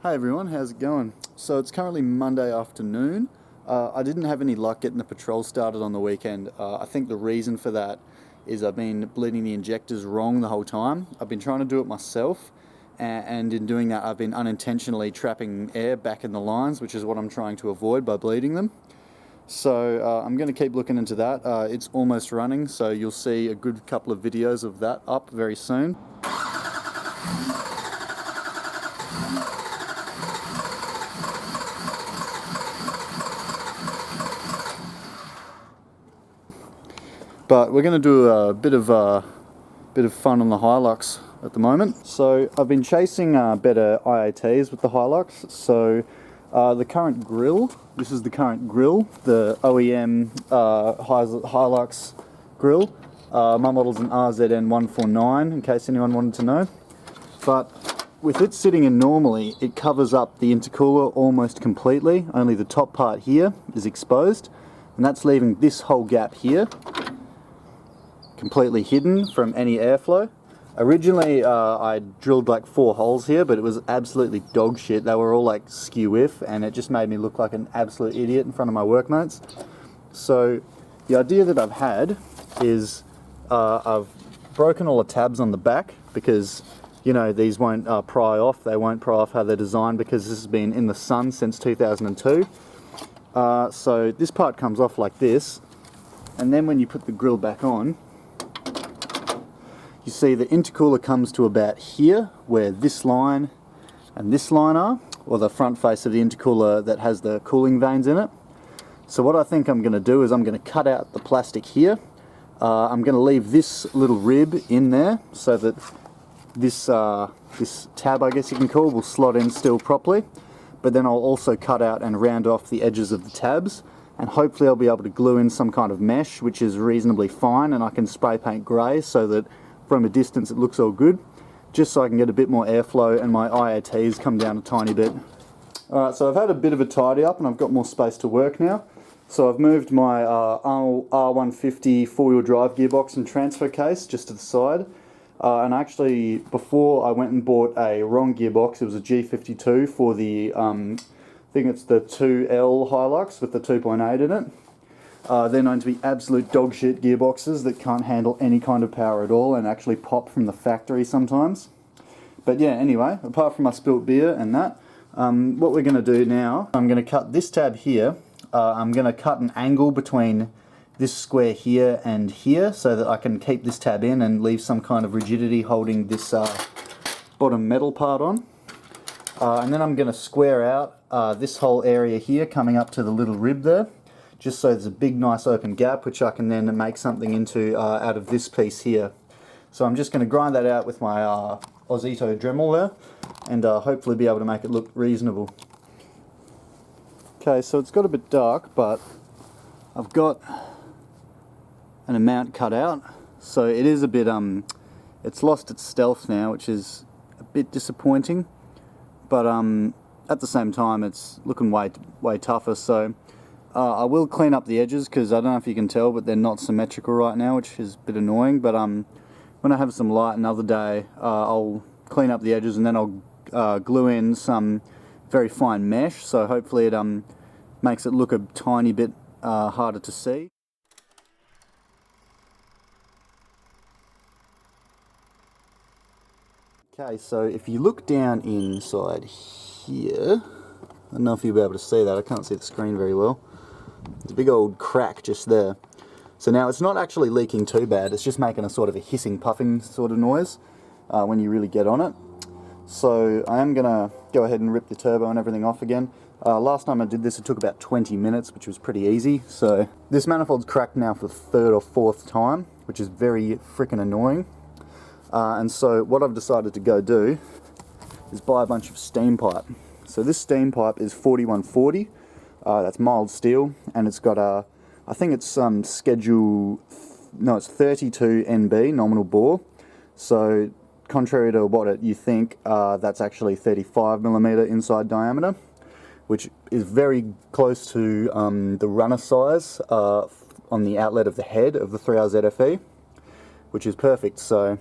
Hey everyone, how's it going? So it's currently Monday afternoon. I didn't have any luck getting the patrol started on the weekend. I think the reason for that is I've been bleeding the injectors wrong the whole time. I've been trying to do it myself, and in doing that I've been unintentionally trapping air back in the lines, which is what I'm trying to avoid by bleeding them. So I'm going to keep looking into that. It's almost running, so you'll see a good couple of videos of that up very soon. But we're going to do a bit of fun on the Hilux at the moment. So I've been chasing better IATs with the Hilux. So the current grill, this is the current grill, the OEM Hilux grill. My model's an RZN149, in case anyone wanted to know. But with it sitting in normally, it covers up the intercooler almost completely. Only the top part here is exposed, and that's leaving this whole gap here completely hidden from any airflow. Originally I drilled like 4 holes here, but it was absolutely dog shit. They were all like skew-whiff, and it just made me look like an absolute idiot in front of my workmates. So the idea that I've had is I've broken all the tabs on the back, because you know these won't pry off. They won't pry off how they're designed, because this has been in the sun since 2002. So this part comes off like this, and then when you put the grill back on, you see the intercooler comes to about here, where this line and this line are, or the front face of the intercooler that has the cooling vanes in it. So what I think I'm going to do is I'm going to cut out the plastic here. I'm going to leave this little rib in there so that this tab, I guess you can call, will slot in still properly. But then I'll also cut out and round off the edges of the tabs, and hopefully I'll be able to glue in some kind of mesh which is reasonably fine, and I can spray paint grey so that from a distance it looks all good, just so I can get a bit more airflow and my IATs come down a tiny bit. Alright, so I've had a bit of a tidy up and I've got more space to work now. So I've moved my R150 4-wheel drive gearbox and transfer case just to the side. And actually, before I went and bought a wrong gearbox, it was a G52 for the, I think it's the 2L Hilux with the 2.8 in it. They're known to be absolute dog shit gearboxes that can't handle any kind of power at all and actually pop from the factory sometimes. But yeah, anyway, apart from my spilt beer and that, what we're going to do now, I'm going to cut this tab here. I'm going to cut an angle between this square here and here so that I can keep this tab in and leave some kind of rigidity holding this bottom metal part on. And then I'm going to square out this whole area here coming up to the little rib there, just so there's a big nice open gap which I can then make something into out of this piece here. So I'm just going to grind that out with my Ozito Dremel there, and hopefully be able to make it look reasonable. Okay, so it's got a bit dark, but I've got an amount cut out, so it is a bit it's lost its stealth now, which is a bit disappointing, but at the same time it's looking way tougher. So I will clean up the edges, because I don't know if you can tell, but they're not symmetrical right now, which is a bit annoying. But when I have some light another day, I'll clean up the edges, and then I'll glue in some very fine mesh, so hopefully it makes it look a tiny bit harder to see. Okay, so if you look down inside here, I don't know if you'll be able to see that, I can't see the screen very well. There's a big old crack just there. So now it's not actually leaking too bad, it's just making a sort of a hissing, puffing sort of noise when you really get on it. So I am going to go ahead and rip the turbo and everything off again. Last time I did this it took about 20 minutes, which was pretty easy. So this manifold's cracked now for the 3rd or 4th time, which is very freaking annoying. And so what I've decided to go do is buy a bunch of steam pipe. So this steam pipe is 4140. That's mild steel, and it's got a, I think it's schedule, no, it's 32 NB, nominal bore. So contrary to what you think, that's actually 35mm inside diameter, which is very close to the runner size on the outlet of the head of the 3RZFE, which is perfect. So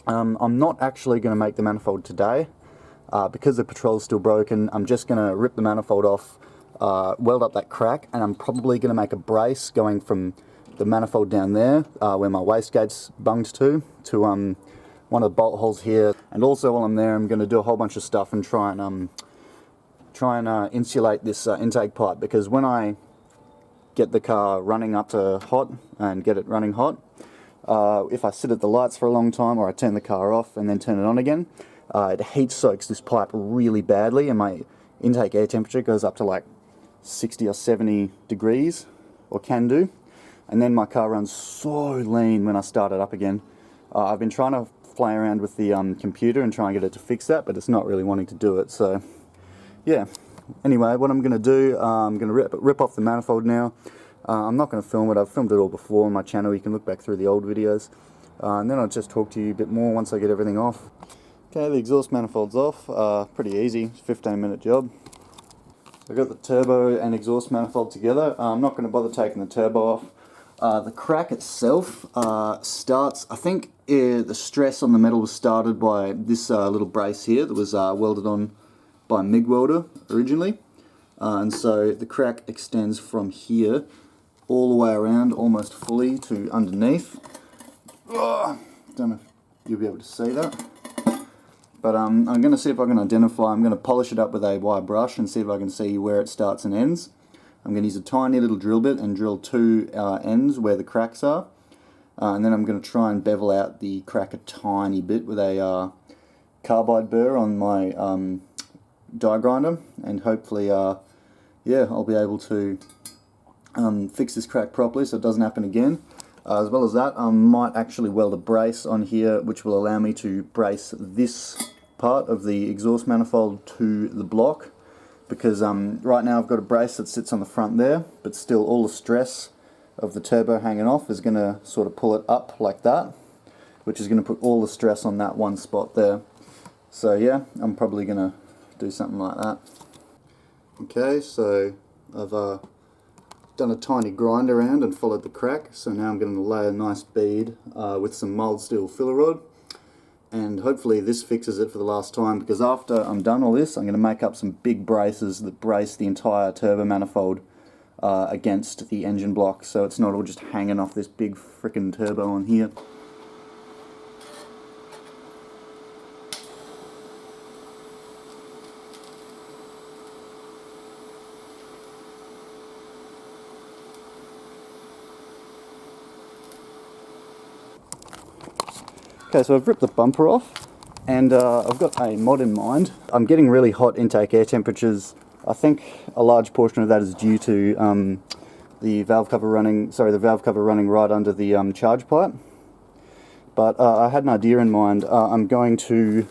I'm not actually going to make the manifold today. because the patrol's still broken, I'm just going to rip the manifold off, weld up that crack, and I'm probably going to make a brace going from the manifold down there, where my wastegate's bunged to one of the bolt holes here. And also while I'm there, I'm going to do a whole bunch of stuff and try and insulate this intake pipe, because when I get the car running up to hot and get it running hot, if I sit at the lights for a long time, or I turn the car off and then turn it on again, it heat soaks this pipe really badly, and my intake air temperature goes up to like 60 or 70 degrees, or can do, and then my car runs so lean when I start it up again. I've been trying to play around with the computer and try and get it to fix that, but it's not really wanting to do it. So yeah, anyway, what I'm going to do, I'm going to rip off the manifold now. I'm not going to film it. I've filmed it all before on my channel. You can look back through the old videos, and then I'll just talk to you a bit more once I get everything off. Okay, the exhaust manifold's off. Pretty easy, 15-minute job. I've got the turbo and exhaust manifold together. I'm not going to bother taking the turbo off. The crack itself starts, I think the stress on the metal was started by this little brace here that was welded on by a MIG welder originally. And so the crack extends from here all the way around, almost fully to underneath. Don't know if you'll be able to see that. But I'm going to see if I can identify. I'm going to polish it up with a wire brush and see if I can see where it starts and ends. I'm going to use a tiny little drill bit and drill two ends where the cracks are. And then I'm going to try and bevel out the crack a tiny bit with a carbide burr on my die grinder. And hopefully, yeah, I'll be able to fix this crack properly so it doesn't happen again. As well as that, I might actually weld a brace on here, which will allow me to brace this part of the exhaust manifold to the block, because right now I've got a brace that sits on the front there, but still all the stress of the turbo hanging off is going to sort of pull it up like that, which is going to put all the stress on that one spot there. So yeah, I'm probably going to do something like that. Okay, so I've done a tiny grind around and followed the crack, so now I'm going to lay a nice bead with some mild steel filler rod, and hopefully this fixes it for the last time, because after I'm done all this, I'm going to make up some big braces that brace the entire turbo manifold against the engine block, so it's not all just hanging off this big frickin' turbo on here. Okay, so I've ripped the bumper off, and I've got a mod in mind. I'm getting really hot intake air temperatures. I think a large portion of that is due to the valve cover running right under the charge pipe. But I had an idea in mind. I'm going to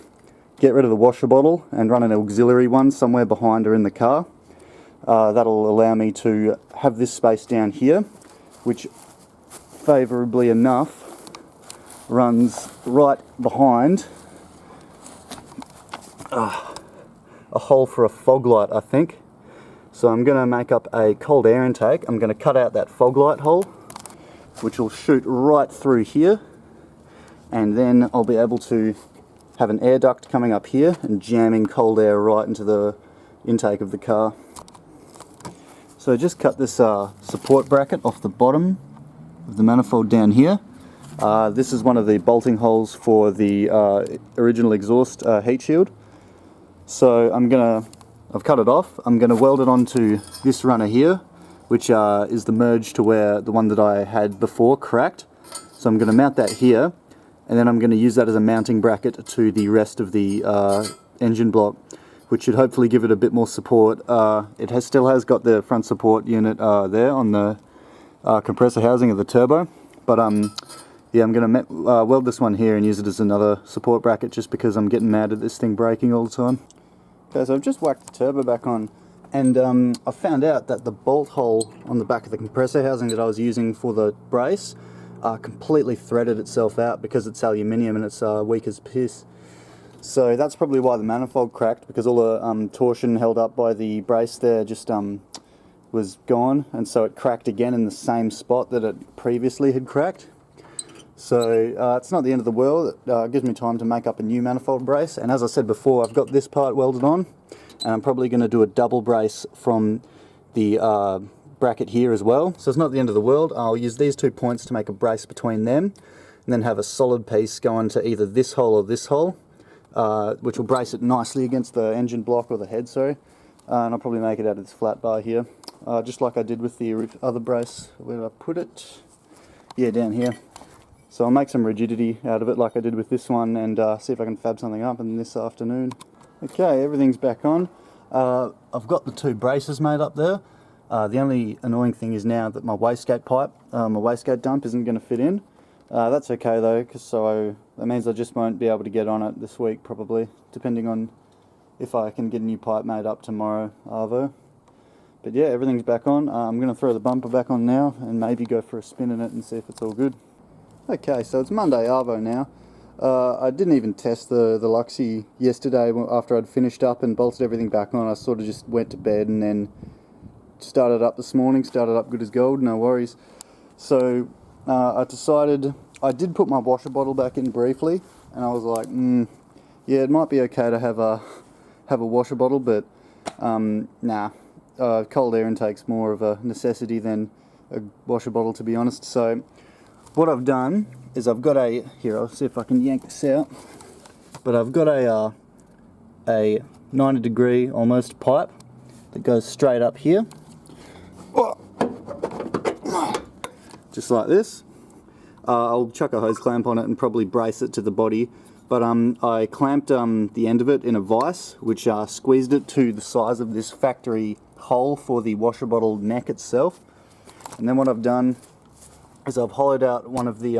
get rid of the washer bottle and run an auxiliary one somewhere behind or in the car. That'll allow me to have this space down here, which favourably enough runs right behind a hole for a fog light, I think. So I'm going to make up a cold air intake. I'm going to cut out that fog light hole, which will shoot right through here, and then I'll be able to have an air duct coming up here and jamming cold air right into the intake of the car. So just cut this support bracket off the bottom of the manifold down here. This is one of the bolting holes for the original exhaust heat shield. So I've cut it off. I'm going to weld it onto this runner here, which is the merge to where the one that I had before cracked. So I'm going to mount that here, and then I'm going to use that as a mounting bracket to the rest of the engine block, which should hopefully give it a bit more support. It still has got the front support unit there on the compressor housing of the turbo, but yeah, I'm going to weld this one here and use it as another support bracket, just because I'm getting mad at this thing breaking all the time. Okay, so I've just whacked the turbo back on, and I found out that the bolt hole on the back of the compressor housing that I was using for the brace completely threaded itself out because it's aluminium and it's weak as piss. So that's probably why the manifold cracked, because all the torsion held up by the brace there just was gone, and so it cracked again in the same spot that it previously had cracked. So it's not the end of the world. It gives me time to make up a new manifold brace, and as I said before, I've got this part welded on, and I'm probably going to do a double brace from the bracket here as well. So it's not the end of the world. I'll use these 2 points to make a brace between them, and then have a solid piece go into either this hole or this hole, which will brace it nicely against the engine block or the head, sorry. And I'll probably make it out of this flat bar here, just like I did with the other brace. Where did I put it? Yeah, down here. So I'll make some rigidity out of it like I did with this one, and see if I can fab something up in this afternoon. Okay, everything's back on. I've got the 2 braces made up there. The only annoying thing is now that my wastegate pipe, my wastegate dump isn't going to fit in. That's okay though, so that means I just won't be able to get on it this week probably, depending on if I can get a new pipe made up tomorrow, Arvo. But yeah, everything's back on. I'm going to throw the bumper back on now and maybe go for a spin in it and see if it's all good. Okay, so it's Monday Arvo now. I didn't even test the Luxie yesterday after I'd finished up and bolted everything back on. I sort of just went to bed and then started up this morning, started up good as gold, no worries. So I decided, I did put my washer bottle back in briefly, and I was like, yeah, it might be okay to have a washer bottle, but nah, cold air intake's more of a necessity than a washer bottle, to be honest. So what I've done is I've got here, I'll see if I can yank this out, but I've got a 90-degree almost pipe that goes straight up here, just like this. I'll chuck a hose clamp on it and probably brace it to the body, but I clamped the end of it in a vise, which squeezed it to the size of this factory hole for the washer bottle neck itself. And then what I've done is I've hollowed out one of the,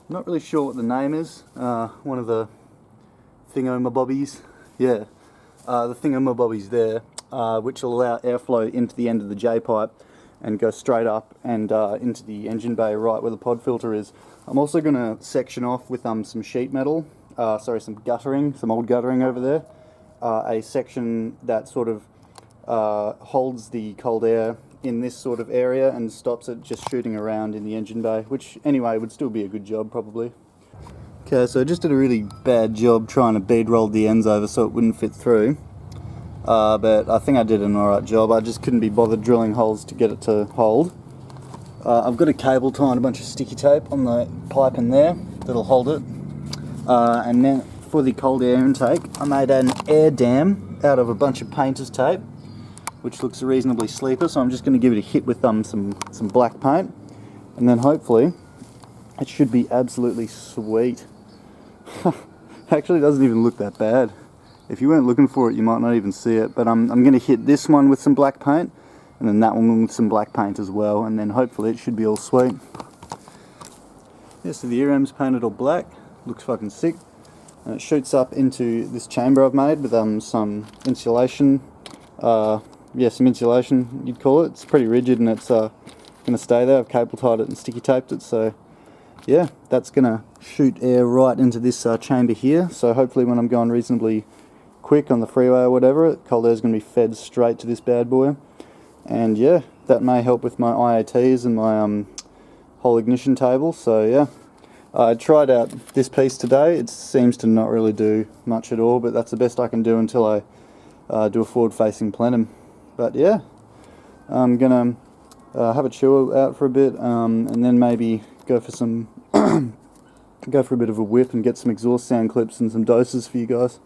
not really sure what the name is, one of the thingamabobbies, yeah, the thingamabobbies there, which will allow airflow into the end of the J-pipe and go straight up and into the engine bay right where the pod filter is. I'm also going to section off with some sheet metal, some guttering, some old guttering over there, a section that sort of holds the cold air in this sort of area and stops it just shooting around in the engine bay, which anyway would still be a good job probably. Okay, so I just did a really bad job trying to bead roll the ends over so it wouldn't fit through, but I think I did an alright job. I just couldn't be bothered drilling holes to get it to hold. I've got a cable tie and a bunch of sticky tape on the pipe in there that'll hold it, and then for the cold air intake I made an air dam out of a bunch of painter's tape, which looks reasonably sleeper, so I'm just going to give it a hit with some black paint, and then hopefully it should be absolutely sweet. Actually, it doesn't even look that bad. If you weren't looking for it, you might not even see it, but I'm going to hit this one with some black paint, and then that one with some black paint as well, and then hopefully it should be all sweet. Yeah, so the ear end's painted all black, looks fucking sick, and it shoots up into this chamber I've made with some insulation. Yeah, some insulation, you'd call it. It's pretty rigid and it's going to stay there. I've cable tied it and sticky taped it, so yeah, that's going to shoot air right into this chamber here. So hopefully when I'm going reasonably quick on the freeway or whatever, cold air is going to be fed straight to this bad boy. And yeah, that may help with my IATs and my whole ignition table. So yeah, I tried out this piece today. It seems to not really do much at all, but that's the best I can do until I do a forward-facing plenum. But yeah, I'm gonna have a chill out for a bit, and then maybe go for some, go for a bit of a whip and get some exhaust sound clips and some doses for you guys.